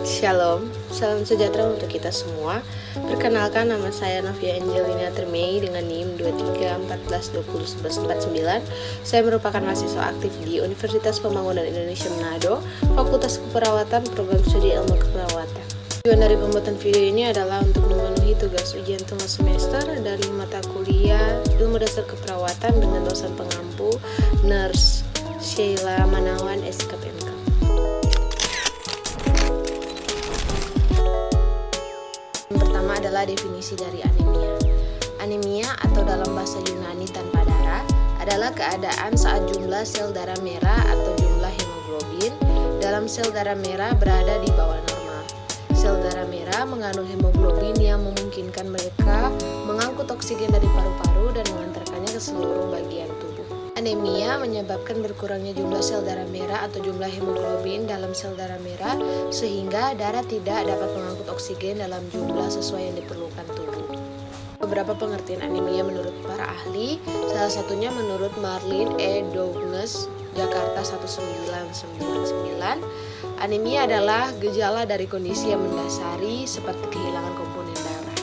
Shalom, salam sejahtera untuk kita semua. Perkenalkan, nama saya Novia Angelina Termei dengan NIM 2314201149. Saya merupakan mahasiswa aktif di Universitas Pembangunan Indonesia Manado, Fakultas Keperawatan, Program Studi Ilmu Keperawatan. Tujuan dari pembuatan video ini adalah untuk memenuhi tugas ujian tengah semester dari mata kuliah Ilmu Dasar Keperawatan dengan dosen pengampu Nurse Sheila Manawan, SKPMK. Yang pertama adalah definisi dari anemia. Anemia atau dalam bahasa Yunani tanpa darah adalah keadaan saat jumlah sel darah merah atau jumlah hemoglobin dalam sel darah merah berada di bawah normal. Sel darah merah mengandung hemoglobin yang memungkinkan mereka mengangkut oksigen dari paru-paru dan mengantarkannya ke seluruh bagian tubuh. Anemia menyebabkan berkurangnya jumlah sel darah merah atau jumlah hemoglobin dalam sel darah merah sehingga darah tidak dapat mengangkut oksigen dalam jumlah sesuai yang diperlukan tubuh. Beberapa pengertian anemia menurut para ahli, salah satunya menurut Marlene E. Douglas, Jakarta 1999, anemia adalah gejala dari kondisi yang mendasari seperti kehilangan komponen darah.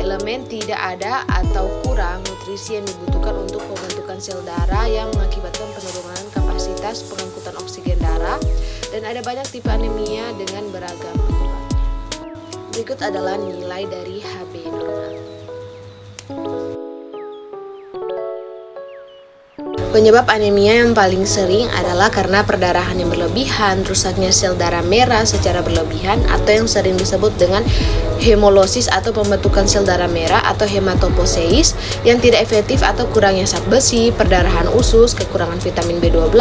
Elemen tidak ada atau kurang nutrisi yang dibutuhkan untuk pembentukan sel darah yang mengakibatkan penurunan kapasitas pengangkutan oksigen darah, dan ada banyak tipe anemia dengan beragam penyebabnya. Berikut adalah nilai dari HB normal. Penyebab anemia yang paling sering adalah karena perdarahan yang berlebihan, rusaknya sel darah merah secara berlebihan, atau yang sering disebut dengan hemolosis atau pembentukan sel darah merah atau hematopoiesis yang tidak efektif atau kurangnya zat besi, perdarahan usus, kekurangan vitamin B12,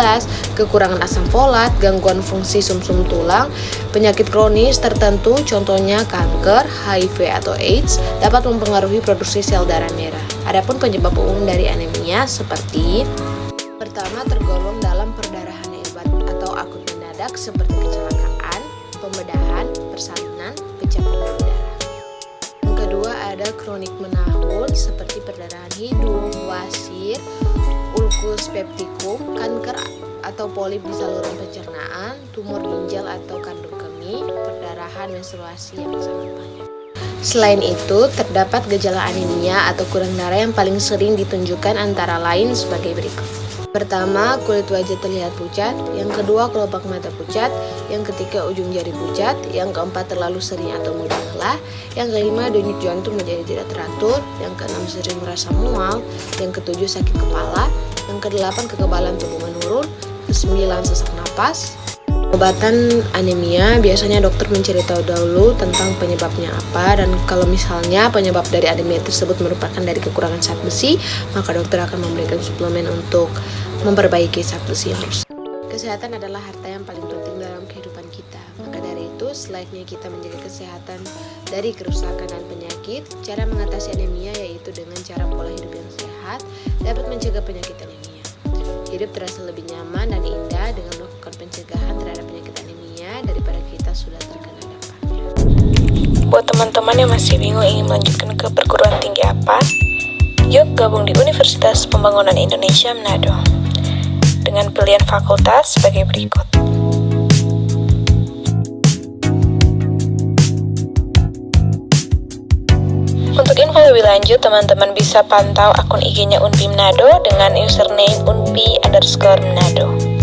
kekurangan asam folat, gangguan fungsi sumsum tulang, penyakit kronis tertentu contohnya kanker, HIV atau AIDS dapat mempengaruhi produksi sel darah merah. Adapun penyebab umum dari anemia seperti pertama, tergolong dalam perdarahan hebat atau akut mendadak seperti kecelakaan, pembedahan, persalinan, pecah pembuluh darah. Yang kedua, ada kronik menahun seperti perdarahan hidung, wasir, ulkus peptikum, kanker atau polip di saluran pencernaan, tumor ginjal atau kandung kemih, perdarahan menstruasi yang sangat banyak. Selain itu, terdapat gejala anemia atau kurang darah yang paling sering ditunjukkan antara lain sebagai berikut. Pertama, kulit wajah terlihat pucat. Yang kedua, kelopak mata pucat. Yang ketiga, ujung jari pucat. Yang keempat, terlalu sering atau mudah lelah. Yang kelima, denyut jantung menjadi tidak teratur. Yang keenam, sering merasa mual. Yang ketujuh, sakit kepala. Yang kedelapan, kekebalan tubuh menurun. Kesembilan, sesak napas. Pengobatan anemia biasanya dokter mencari tahu dahulu tentang penyebabnya apa, dan kalau misalnya penyebab dari anemia tersebut merupakan dari kekurangan zat besi, maka dokter akan memberikan suplemen untuk memperbaiki zat besi yang rusak. Kesehatan adalah harta yang paling penting dalam kehidupan kita. Maka dari itu, selainnya kita menjaga kesehatan dari kerusakan dan penyakit, cara mengatasi anemia yaitu dengan cara pola hidup yang sehat dapat mencegah penyakit anemia. Hidup terasa lebih nyaman dan indah dengan melakukan pencegahan terhadap penyakit anemia daripada kita sudah terkena dampaknya. Buat teman-teman yang masih bingung ingin melanjutkan ke perguruan tinggi apa, yuk gabung di Universitas Pembangunan Indonesia Manado dengan pilihan fakultas sebagai berikut. Untuk info lebih lanjut, teman-teman bisa pantau akun IG-nya Unpi Manado dengan username unpi_Manado.